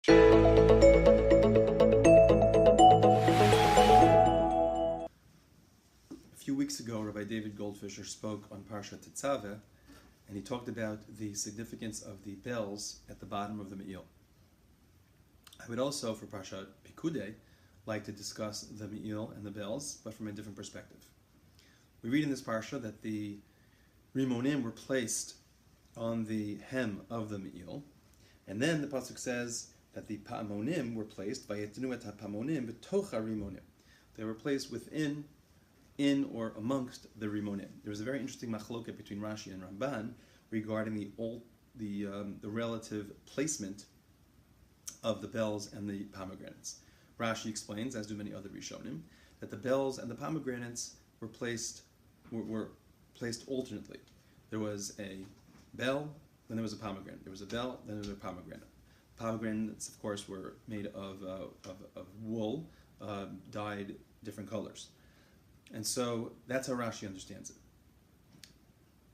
A few weeks ago, Rabbi David Goldfisher spoke on Parashat Avie, and he talked about the significance of the bells at the bottom of the Me'il. I would also, for Parashat Pekudei, like to discuss the Me'il and the bells, but from a different perspective. We read in this parsha that the Rimonim were placed on the hem of the Me'il, and then the pasuk says that the Pa'amonim were placed, Vayetinu et ha'Pa'amonim b'tocha Rimonim. They were placed within, in or amongst the Rimonim. There was a very interesting machloket between Rashi and Ramban regarding the relative placement of the bells and the pomegranates. Rashi explains, as do many other Rishonim, that the bells and the pomegranates were placed alternately. There was a bell, then there was a pomegranate. There was a bell, then there was a pomegranate. Pomegranates, of course, were made of wool, dyed different colors. And so that's how Rashi understands it.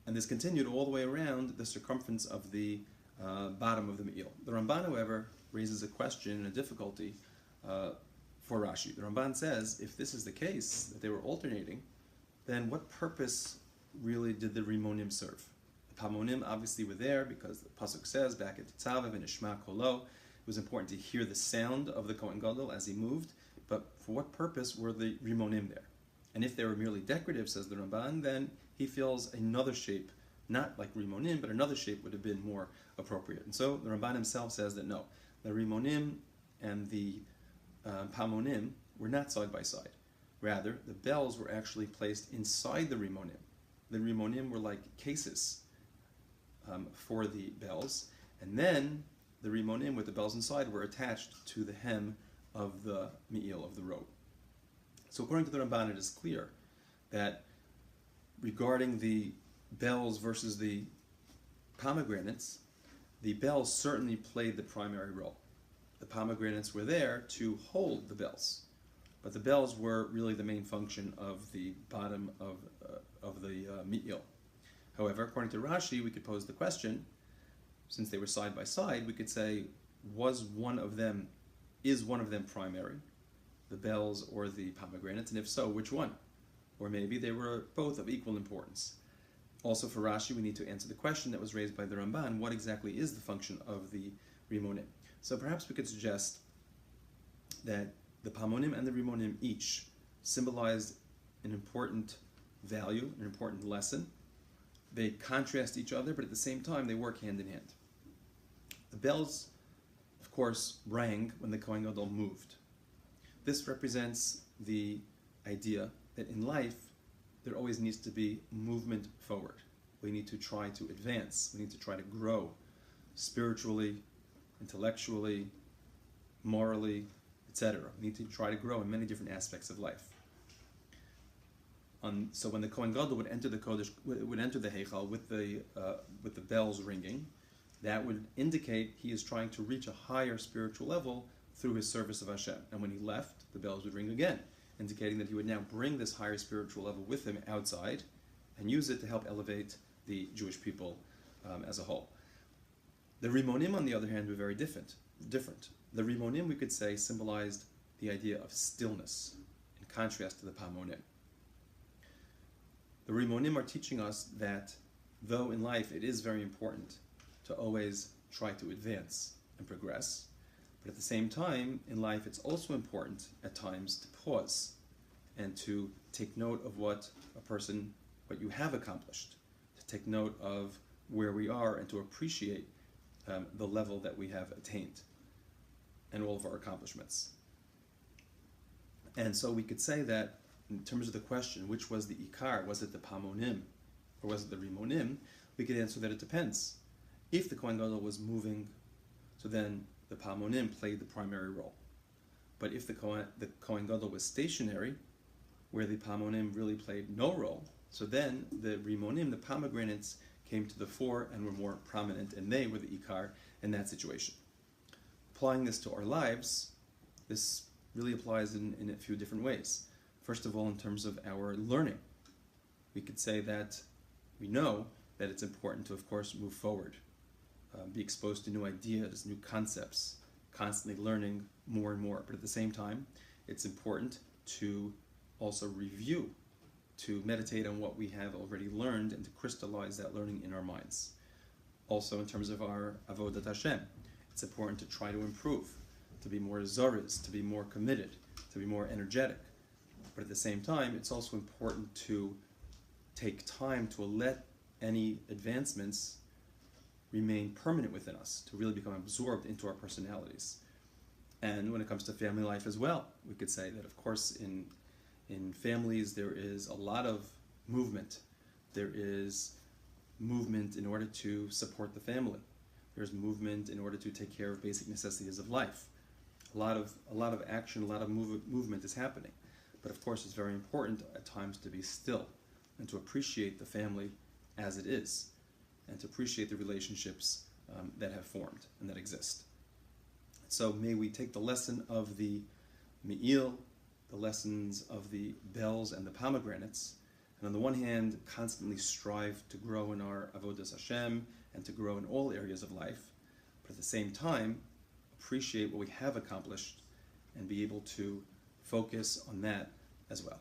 And this continued all the way around the circumference of the bottom of the Me'il. The Ramban, however, raises a question and a difficulty for Rashi. The Ramban says, if this is the case, that they were alternating, then what purpose really did the Rimonim serve? The Pamonim obviously were there because the pasuk says back at Tzavav and Ishma Kolo, it was important to hear the sound of the Kohen Gadol as he moved, but for what purpose were the Rimonim there? And if they were merely decorative, says the Ramban, then he feels another shape, not like Rimonim, but another shape would have been more appropriate. And so the Ramban himself says that no, the Rimonim and the Pamonim were not side by side. Rather, the bells were actually placed inside the Rimonim. The Rimonim were like cases for the bells, and then the Rimonim with the bells inside were attached to the hem of the Me'il, of the robe. So according to the Ramban, it is clear that regarding the bells versus the pomegranates, the bells certainly played the primary role. The pomegranates were there to hold the bells, but the bells were really the main function of the bottom of the Me'il. However, according to Rashi, we could pose the question, since they were side by side, we could say, is one of them primary, the bells or the pomegranates, and if so, which one? Or maybe they were both of equal importance. Also for Rashi, we need to answer the question that was raised by the Ramban, what exactly is the function of the Rimonim? So perhaps we could suggest that the Pamonim and the Rimonim each symbolized an important value, an important lesson. They contrast each other, but at the same time, they work hand in hand. The bells, of course, rang when the Kohen Gadol moved. This represents the idea that in life, there always needs to be movement forward. We need to try to advance. We need to try to grow spiritually, intellectually, morally, etc. We need to try to grow in many different aspects of life. So when the Kohen Gadol would enter the Heichal with the bells ringing, that would indicate he is trying to reach a higher spiritual level through his service of Hashem. And when he left, the bells would ring again, indicating that he would now bring this higher spiritual level with him outside and use it to help elevate the Jewish people as a whole. The Rimonim, on the other hand, were very different. The Rimonim, we could say, symbolized the idea of stillness, in contrast to the Pamonim. The Rimonim are teaching us that, though in life it is very important to always try to advance and progress, but at the same time, in life it's also important at times to pause and to take note of what you have accomplished, to take note of where we are and to appreciate the level that we have attained and all of our accomplishments. And so we could say that in terms of the question, which was the Ikar, was it the Pamonim or was it the Rimonim, we could answer that it depends. If the Kohen Gadol was moving, so then the Pamonim played the primary role. But if the Kohen Gadol was stationary, where the Pamonim really played no role, so then the Rimonim, the pomegranates, came to the fore and were more prominent, and they were the Ikar in that situation. Applying this to our lives, this really applies in a few different ways. First of all, in terms of our learning, we could say that we know that it's important to, of course, move forward, be exposed to new ideas, new concepts, constantly learning more and more. But at the same time, it's important to also review, to meditate on what we have already learned and to crystallize that learning in our minds. Also, in terms of our avodat Hashem, it's important to try to improve, to be more zorez, to be more committed, to be more energetic. But at the same time, it's also important to take time to let any advancements remain permanent within us, to really become absorbed into our personalities. And when it comes to family life as well, we could say that, of course, in families there is a lot of movement. There is movement in order to support the family. There's movement in order to take care of basic necessities of life. A lot of action, a lot of movement is happening. But of course, it's very important at times to be still and to appreciate the family as it is, and to appreciate the relationships that have formed and that exist. So may we take the lesson of the me'il, the lessons of the bells and the pomegranates, and on the one hand, constantly strive to grow in our avodas Hashem and to grow in all areas of life, but at the same time, appreciate what we have accomplished and be able to focus on that as well.